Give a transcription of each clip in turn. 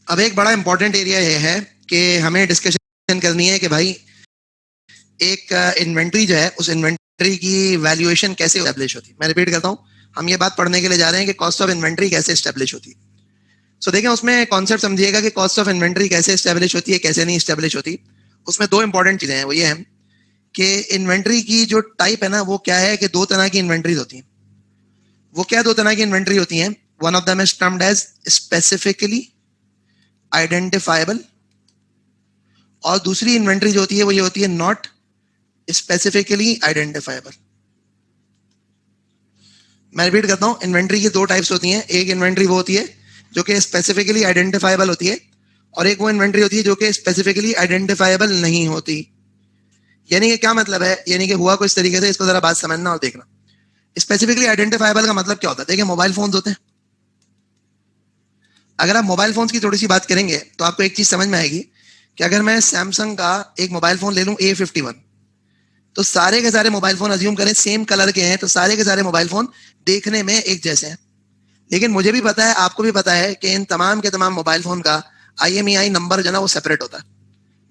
अब एक बड़ा इंपॉर्टेंट एरिया ये है कि हमें डिस्कशन करनी है कि भाई एक इन्वेंट्री जो है उस इन्वेंट्री की वैल्यूएशन कैसे एस्टेब्लिश होती है। मैं रिपीट करता हूँ, हम ये बात पढ़ने के लिए जा रहे हैं कि कॉस्ट ऑफ इन्वेंट्री कैसे एस्टेब्लिश होती है। सो देखें, उसमें कॉन्सेप्ट समझिएगा कि कॉस्ट ऑफ इन्वेंट्री कैसे एस्टेब्लिश होती है, कैसे नहीं एस्टेब्लिश होती। उसमें दो इंपॉर्टेंट चीजें हैं, वो ये है कि इन्वेंट्री की जो टाइप है ना वो क्या है कि दो तरह की इन्वेंट्रीज होती हैं। वो क्या दो तरह की इन्वेंट्री होती हैं? One of them is termed as specifically identifiable, और दूसरी इन्वेंट्री जो होती है वो ये होती है नॉट स्पेसिफिकली आइडेंटिफाइबल। मैं रिपीट करता हूं, इन्वेंट्री की दो टाइप्स होती हैं। एक इन्वेंट्री वो होती है जो कि स्पेसिफिकली आइडेंटिफाइबल होती है, और एक वो इन्वेंट्री होती है जो कि स्पेसिफिकली आइडेंटिफाइबल नहीं होती। यानी कि क्या मतलब है? यानी कि हुआ कुछ तरीके से, इसको जरा बात समझना और देखना। स्पेसिफिकली आइडेंटिफाइबल का मतलब क्या होता है? देखिए, मोबाइल फोन्स होते हैं। अगर आप मोबाइल फोन्स की थोड़ी सी बात करेंगे तो आपको एक चीज समझ में आएगी कि अगर मैं सैमसंग का एक मोबाइल फोन ले लूं A51, तो सारे के सारे मोबाइल फोन अज्यूम करें सेम कलर के हैं, तो सारे के सारे मोबाइल फोन देखने में एक जैसे हैं। लेकिन मुझे भी पता है, आपको भी पता है कि इन तमाम के तमाम मोबाइल फोन का IMEI नंबर जो ना वो सेपरेट होता है।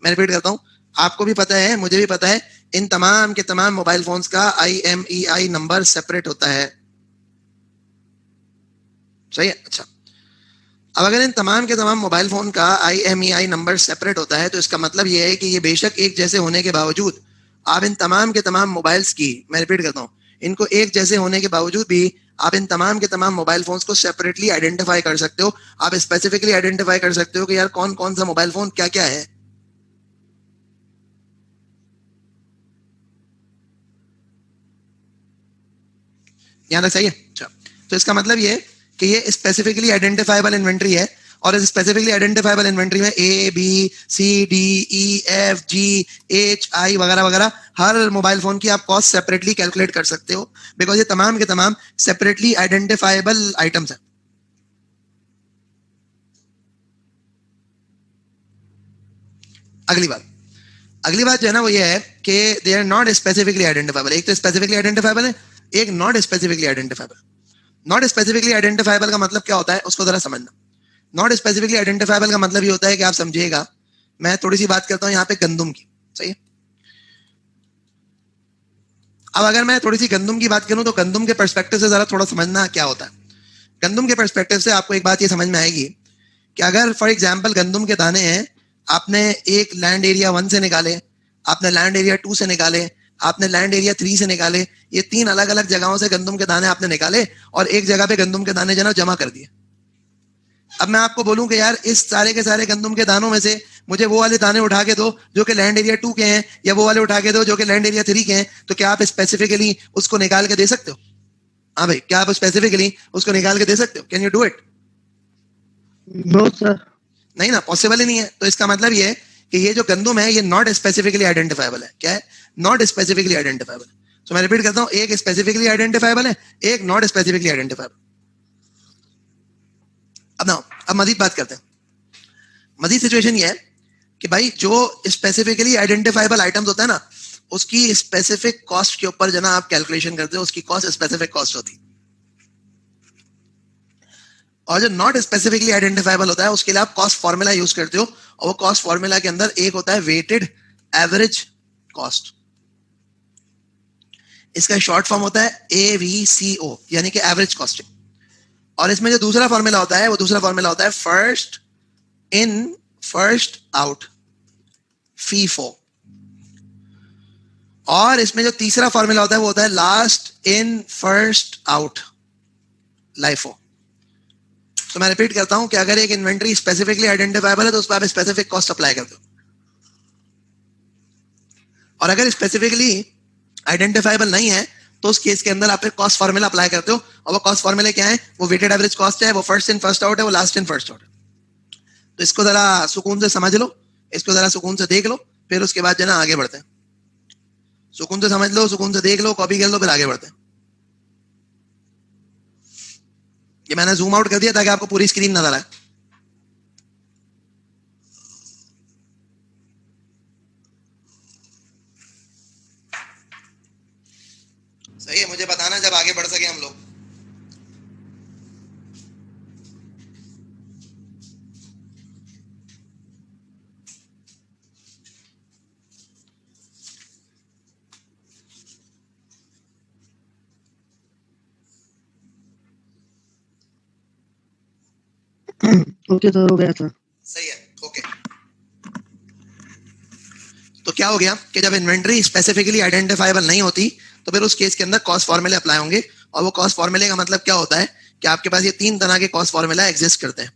मैं रिपीट करता हूँ, आपको भी पता है, मुझे भी पता है, इन तमाम के तमाम मोबाइल फोन्स का IMEI नंबर सेपरेट होता है। सही है? अच्छा, अब अगर इन तमाम के तमाम मोबाइल फोन का IMEI नंबर सेपरेट होता है तो इसका मतलब यह है कि ये बेशक एक जैसे होने के बावजूद आप इन तमाम के तमाम मोबाइल्स की, मैं रिपीट करता हूँ, इनको एक जैसे होने के बावजूद भी आप इन तमाम के तमाम मोबाइल फोन्स को सेपरेटली आइडेंटिफाई कर सकते हो। आप स्पेसिफिकली आइडेंटिफाई कर सकते हो कि यार कौन कौन सा मोबाइल फोन क्या क्या है। यहाँ तक सही है? अच्छा, तो इसका मतलब ये कि ये स्पेसिफिकली आइडेंटिफाइबल इन्वेंट्री है, और इस स्पेसिफिकली आइडेंटिफाइबल इन्वेंट्री में A B C D E F G H I वगैरह वगैरह हर मोबाइल फोन की आप कॉस्ट सेपरेटली कैलकुलेट कर सकते हो, बिकॉज ये तमाम के तमाम सेपरेटली आइडेंटिफाइबल आइटम्स हैं। अगली बात जो है ना वो ये है कि they are not specifically identifiable. एक तो स्पेसिफिकली आइडेंटिफाइबल है, एक not specifically identifiable. Not specifically identifiable का मतलब क्या होता है उसको जरा समझना। नॉट स्पेसिफिकली आइडेंटिफाइबल का मतलब ये होता है कि आप समझिएगा, मैं थोड़ी सी बात करता हूँ यहाँ पे गंदम की। सही है? अब अगर मैं थोड़ी सी गंदम की बात करूं तो गंदम के पर्सपेक्टिव से जरा थोड़ा समझना क्या होता है। गंदम के पर्सपेक्टिव से आपको एक बात ये समझ में आएगी कि अगर फॉर एग्जाम्पल गंदम के दाने हैं, आपने एक लैंड एरिया 1 से निकाले, आपने लैंड एरिया 2 से निकाले, आपने लैंड एरिया 3 से निकाले, ये 3 अलग अलग जगहों से गंदम के दाने आपने निकाले और एक जगह पे गंदम के दाने जो ना जमा कर दिए। अब मैं आपको बोलूं कि यार इस सारे के सारे गंदम के दानों में से मुझे वो वाले दाने उठा के दो जो कि लैंड एरिया 2 के हैं, या वो वाले उठा के दो जो कि लैंड एरिया 3 के हैं, तो क्या आप स्पेसिफिकली उसको निकाल के दे सकते हो? हाँ भाई, क्या आप स्पेसिफिकली उसको निकाल के दे सकते हो? Can you do it? No sir. नहीं ना, पॉसिबल ही नहीं है। तो इसका मतलब ये है कि ये जो गंदम है ये नॉट स्पेसिफिकली आइडेंटिफाइबल है। क्या है? Not specifically identifiable. तो मैं रिपीट करता हूँ, एक स्पेसिफिकली आइडेंटिफाइबल है, एक नॉट स्पेसिफिकली आइडेंटिफाइबल। अब ना, अब मजीद बात करते हैं। मजीद सिचुएशन ये है कि भाई जो स्पेसिफिकली आइडेंटिफाइबल आइटम्स होता है ना, उसकी स्पेसिफिक कॉस्ट के ऊपर जो ना आप कैलकुलेशन करते हो, उसकी कॉस्ट स्पेसिफिक कॉस्ट होती है। और जो नॉट स्पेसिफिकली आइडेंटिफाइबल होता है उसके लिए आप कॉस्ट फॉर्मूला यूज करते हो, और वो कॉस्ट फॉर्मूला के अंदर एक होता है वेटेड एवरेज कॉस्ट। इसका शॉर्ट फॉर्म होता है AVCO, यानी कि एवरेज कॉस्टिंग। और इसमें जो दूसरा फॉर्मूला होता है वो दूसरा फॉर्मूला होता है first in first out, FIFO। और इसमें जो तीसरा फॉर्मूला होता है वो होता है last in first out, LIFO। तो मैं रिपीट करता हूं कि अगर एक इन्वेंट्री स्पेसिफिकली आइडेंटिफाइबल है तो उस पर आप स्पेसिफिक कॉस्ट अप्लाई करते हो, और अगर स्पेसिफिकली आइडेंटिफाइबल नहीं है तो उस केस के अंदर आप कॉस्ट फॉर्मूला अप्लाई करते हो। और वो कॉस्ट फॉर्मूला क्या है? वो वेटेड एवरेज कॉस्ट है, वो फर्स्ट इन फर्स्ट आउट है, वो लास्ट इन फर्स्ट आउट है। तो इसको जरा सुकून से समझ लो, इसको जरा सुकून से देख लो, फिर उसके बाद जो ना आगे बढ़ते हैं। सुकून से समझ लो, सुकून से देख लो, कॉपी कर लो, फिर आगे बढ़ते हैं। ये मैंने जूम आउट कर दिया ताकि आपको पूरी स्क्रीन नजर आए। सही है? मुझे बताना जब आगे बढ़ सके हम लोग। ओके सर, हो गया था। सही है, ओके। तो क्या हो गया कि जब इन्वेंटरी स्पेसिफिकली आइडेंटिफाइबल नहीं होती तो फिर उस केस के अंदर कॉस्ट फॉर्मूले अप्लाई होंगे। और वो कॉस्ट फॉर्मूले का मतलब क्या होता है कि आपके पास ये तीन तरह के कॉस्ट फॉर्मूला एग्जिस्ट करते हैं।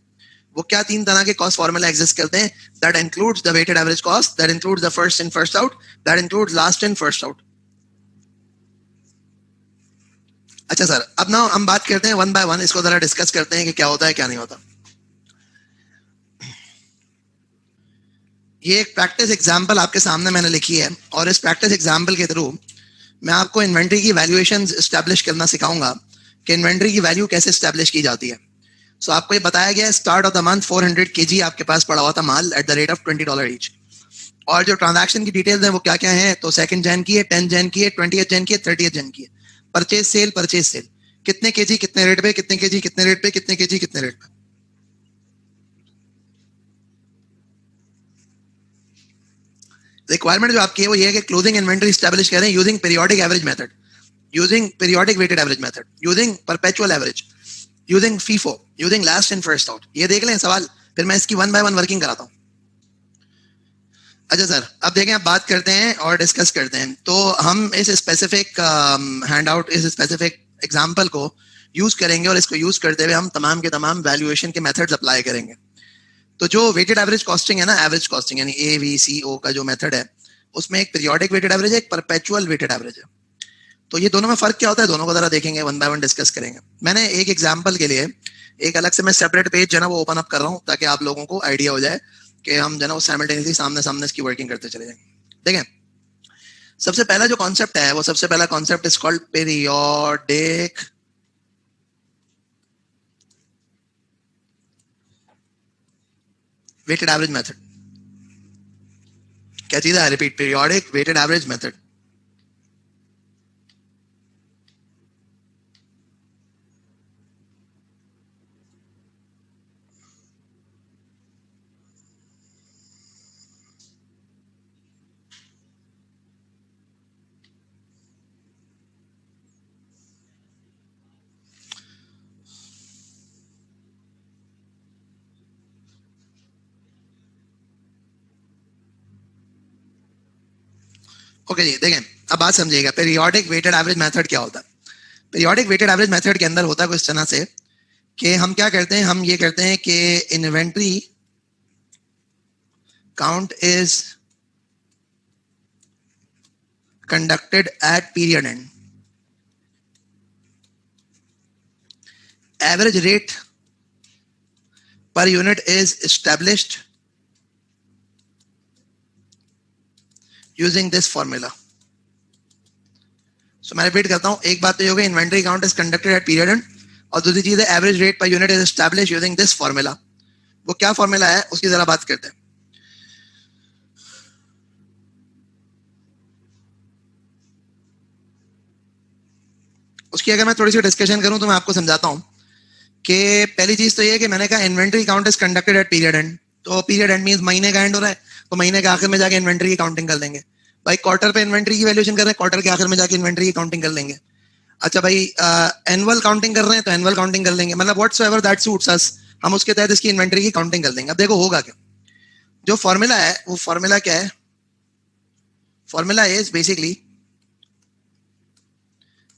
वो क्या तीन तरह के कॉस्ट फॉर्मूला एग्जिस्ट करते हैं? That includes the weighted average cost, that includes the first in first out, that includes last in first out. अच्छा सर, अब ना हम बात करते हैं वन बाय वन, इसको जरा डिस्कस करते हैं कि क्या होता है क्या नहीं होता। ये एक प्रैक्टिस एग्जांपल आपके सामने मैंने लिखी है और इस प्रैक्टिस एग्जांपल के थ्रू मैं आपको इन्वेंट्री की वैल्यूएशन एस्टैब्लिश करना सिखाऊंगा कि इन्वेंट्री की वैल्यू कैसे एस्टैब्लिश की जाती है। सो आपको ये बताया गया है start of the month 400 KG आपके पास पड़ा हुआ था माल at the rate of $20 each. और जो ट्रांजैक्शन की डिटेल्स हैं वो क्या क्या हैं, तो सेकंड जैन की है, 10 जैन की है, 20 जैन की है, 30 जैन की है। परचेज सेल कितने केजी कितने रेट पे, कितने केजी कितने रेट पे, कितने केजी कितने रेट पे। रिक्वायरमेंट जो आपकी है वो ये है कि क्लोजिंग इन्वेंटरी स्टैब्लिश करें using periodic average method, using periodic weighted average method, using perpetual average, using FIFO, using last in first out. ये देख लें सवाल, फिर मैं इसकी वन बाय वन वर्किंग कराता हूँ। अच्छा सर, अब देखें, अब बात करते हैं और डिस्कस करते हैं। तो हम इस स्पेसिफिक हैंडआउट, इस स्पेसिफिक एग्जांपल को यूज करेंगे और इसको यूज करते हुए हम तमाम के तमाम वैल्यूएशन के मेथड्स अप्लाई करेंगे। तो जो वेटेड एवरेज कॉस्टिंग है ना, एवरेज कॉस्टिंग यानी AVCO का जो मेथड है, उसमें एक पीरियोडिक वेटेड एवरेज है, एक परपेचुअल वेटेड एवरेज है। तो ये दोनों में फर्क क्या होता है, दोनों को जरा देखेंगे, वन बाय वन डिस्कस करेंगे। मैंने एक एग्जांपल के लिए एक अलग से मैं सेपरेट पेज जो है ना वो ओपन अप कर रहा हूँ ताकि आप लोगों को आइडिया हो जाए कि हम जो है ना वो साइमल्टेनियसली सामने सामने इसकी वर्किंग करते चले जाएंगे। देखें, सबसे पहला जो कॉन्सेप्ट है वो सबसे पहला concept is called periodic weighted average method. क्या चीज है? Repeat, periodic weighted average method. Okay जी, देखें, अब बात समझिएगा, पीरियोडिक वेटेड एवरेज मेथड क्या होता है। पीरियोडिक वेटेड एवरेज मेथड के अंदर होता है कुछ तरह से कि हम क्या करते हैं, हम ये करते हैं कि inventory count is conducted at period end. Average rate per unit is established using this formula. So मैं रिपीट करता हूं, एक बात तो ये हो गई inventory count is conducted at period and, और दूसरी चीज है average rate per unit is establish using this formula. वो क्या फॉर्मूला है उसकी जरा बात करते हैं। उसकी अगर मैं थोड़ी सी डिस्कशन करूं तो मैं आपको समझाता हूं कि पहली चीज तो ये है कि मैंने कहा inventory count is conducted at period and, तो पीरियड एंड मींस महीने का एंड हो रहा है, तो महीने के आखिर में जाके इन्वेंट्री की काउंटिंग कर लेंगे। भाई क्वार्टर पे इन्वेंट्री की वैल्यूएशन कर रहे हैं, क्वार्टर के आखिर में जाके इन्वेंट्री की काउंटिंग कर लेंगे। अच्छा भाई, एनुअल काउंटिंग कर रहे हैं तो एनुअल काउंटिंग कर लेंगे, मतलब व्हाट्सएवर दैट सूट्स अस, हम उसके तहत इसकी इन्वेंट्री की काउंटिंग कर लेंगे। अब देखो होगा क्या, जो फॉर्मूला है वो फॉर्मूला क्या है, formula is basically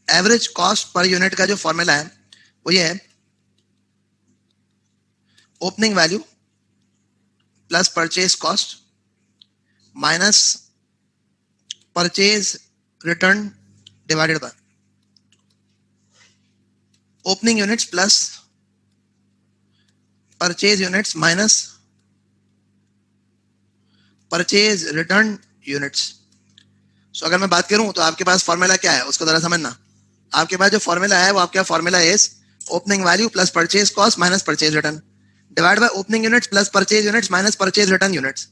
average cost per unit का जो फॉर्मूला है वो ये है, opening value plus purchase cost minus purchase return divided by opening units plus purchase units minus purchase return units. So अगर मैं बात करूं तो आपके पास फॉर्मूला क्या है उसको जरा समझना। आपके पास जो फॉर्मूला है वो आपका formula is opening value plus purchase cost minus purchase return divide by opening units plus purchase units minus purchase return units.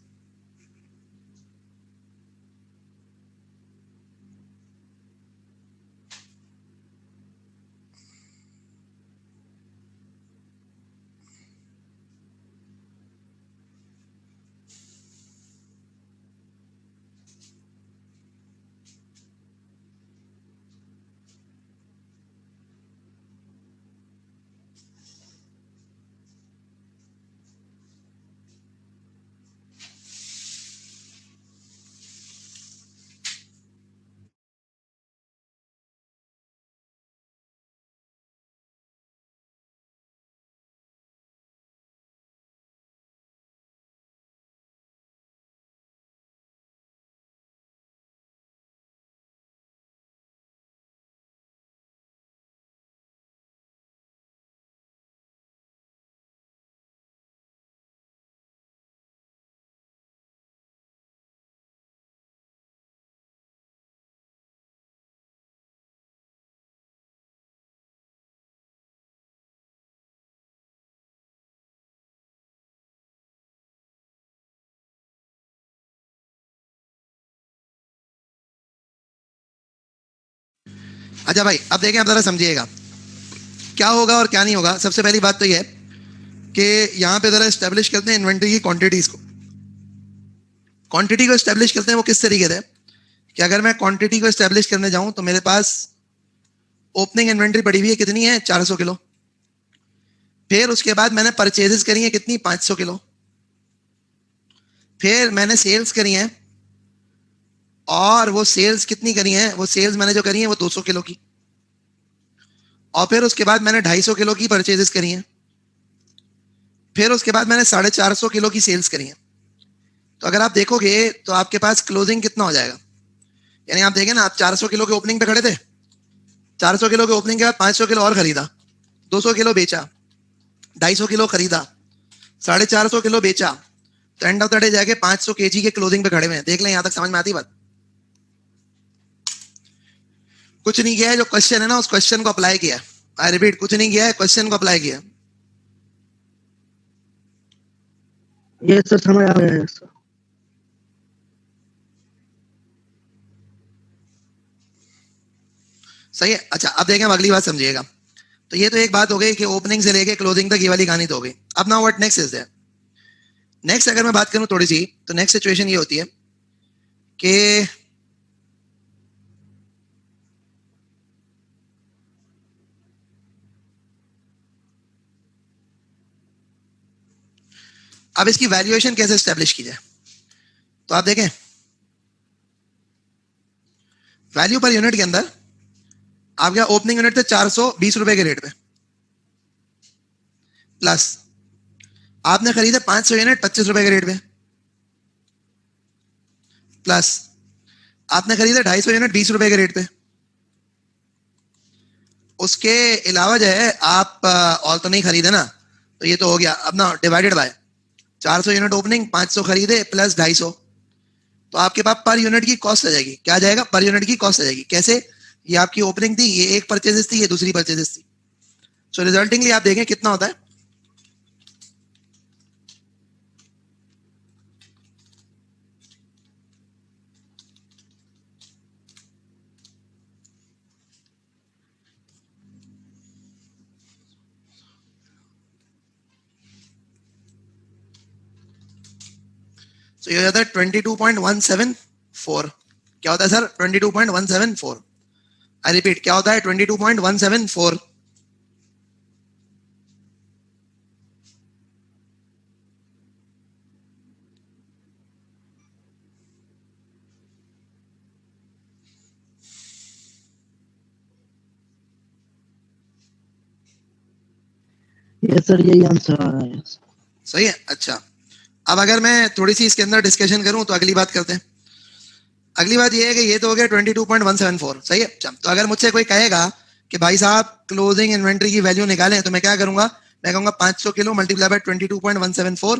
अच्छा भाई, अब देखें, आप जरा समझिएगा क्या होगा और क्या नहीं होगा। सबसे पहली बात तो यह है कि यहां पे जरा एस्टेब्लिश करते हैं इन्वेंट्री की क्वांटिटीज को। क्वांटिटी को एस्टेब्लिश करते हैं वो किस तरीके से कि अगर मैं क्वांटिटी को एस्टेब्लिश करने जाऊं तो मेरे पास ओपनिंग इन्वेंट्री पड़ी हुई है, कितनी है, 400 किलो। फिर उसके बाद मैंने परचेजेस करी है कितनी, 500 किलो। फिर मैंने सेल्स करी है, और वो सेल्स कितनी करी है, वो सेल्स मैंने जो करी है वो 200 किलो की। और फिर उसके बाद मैंने 250 किलो की परचेजेस करी है। फिर उसके बाद मैंने 450 किलो की सेल्स करी है। तो अगर आप देखोगे तो आपके पास क्लोजिंग कितना हो जाएगा, यानी आप देखें ना, आप 400 किलो के ओपनिंग पे खड़े थे, 400 किलो के ओपनिंग के बाद 500 किलो और खरीदा, 200 किलो बेचा, 250 किलो खरीदा, 450 किलो बेचा, तो एंड ऑफ द डे जाके 500 केजी के क्लोजिंग पे खड़े हुए हैं। देख लें, यहां तक समझ में आती बात? कुछ नहीं किया है, जो क्वेश्चन है ना उस क्वेश्चन को अप्लाई किया। आई रिपीट, कुछ नहीं किया है, क्वेश्चन को अप्लाई किया। ये सर समझ आ गया है सर। सही है। अच्छा, अब देखें, अब अगली बात समझिएगा। तो ये तो एक बात हो गई कि ओपनिंग से लेके क्लोजिंग तक ये वाली कहानी तो हो गई। अब ना what next is there. Next अगर मैं बात करूं थोड़ी सी, तो नेक्स्ट सिचुएशन ये होती है कि अब इसकी वैल्यूएशन कैसे एस्टेब्लिश की जाए। तो आप देखें, वैल्यू पर यूनिट के अंदर आपका ओपनिंग यूनिट थे 420 रुपए के रेट पे, प्लस आपने खरीदे 500 यूनिट 25 रुपए के रेट पे, प्लस आपने खरीदे 250 यूनिट 20 रुपए के रेट पे। उसके अलावा जो है आप और तो नहीं खरीदे ना, तो ये तो हो गया। अब ना डिवाइडेड बाय 400 यूनिट ओपनिंग, 500 खरीदे प्लस 250, तो आपके पास पर यूनिट की कॉस्ट आ जाएगी। क्या आ जाएगा, पर यूनिट की कॉस्ट आ जाएगी। कैसे, ये आपकी ओपनिंग थी, ये एक परचेजेस थी, ये दूसरी परचेजेस थी। सो रिजल्टिंगली आप देखें कितना होता है। सो ये हो जाता है 22.174। क्या होता है सर, 22.174। आई रिपीट, क्या होता है, 22.174। ये सर यही आंसर आ रहा है। सही है। अच्छा, अब अगर मैं थोड़ी सी इसके अंदर डिस्कशन करूं तो अगली बात करते हैं। अगली बात ये है कि ये तो हो गया 22.174, सही है। अच्छा, तो अगर मुझसे कोई कहेगा कि भाई साहब क्लोजिंग इन्वेंट्री की वैल्यू निकालें, तो मैं क्या करूंगा, मैं कहूंगा 500 किलो मल्टीप्लाई बाय 22.174,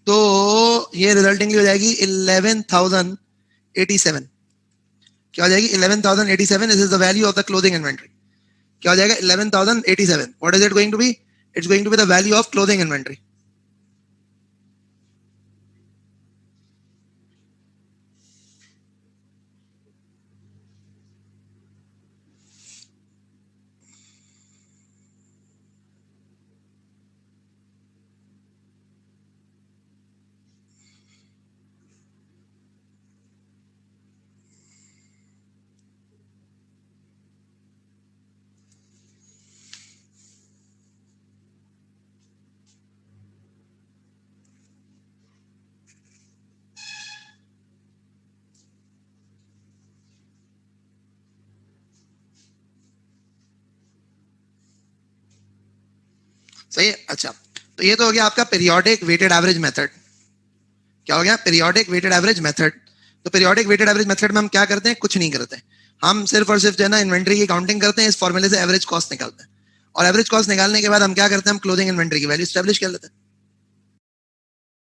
तो ये रिजल्टिंगली हो जाएगी 11,087। क्या हो जाएगी, 11,087। This is the value of the closing inventory. क्या हो जाएगा, 11,087। What is it going to be, it's going to be the value of closing inventory. सही है। अच्छा, तो ये तो हो गया आपका पीरियोडिक वेटेड एवरेज मेथड। क्या हो गया, पीरियोडिक वेटेड एवरेज मेथड। तो पीरियोडिक वेटेड एवरेज मेथड में हम क्या करते हैं, कुछ नहीं करते। हम सिर्फ और सिर्फ जो है ना इन्वेंट्री की काउंटिंग करते हैं, इस फॉर्मूले से एवरेज कॉस्ट निकालते हैं, और एवरेज कॉस्ट निकालने के बाद हम क्या करते हैं, हम क्लोजिंग इन्वेंट्री की वैल्यू स्टैब्लिश कर लेते हैं।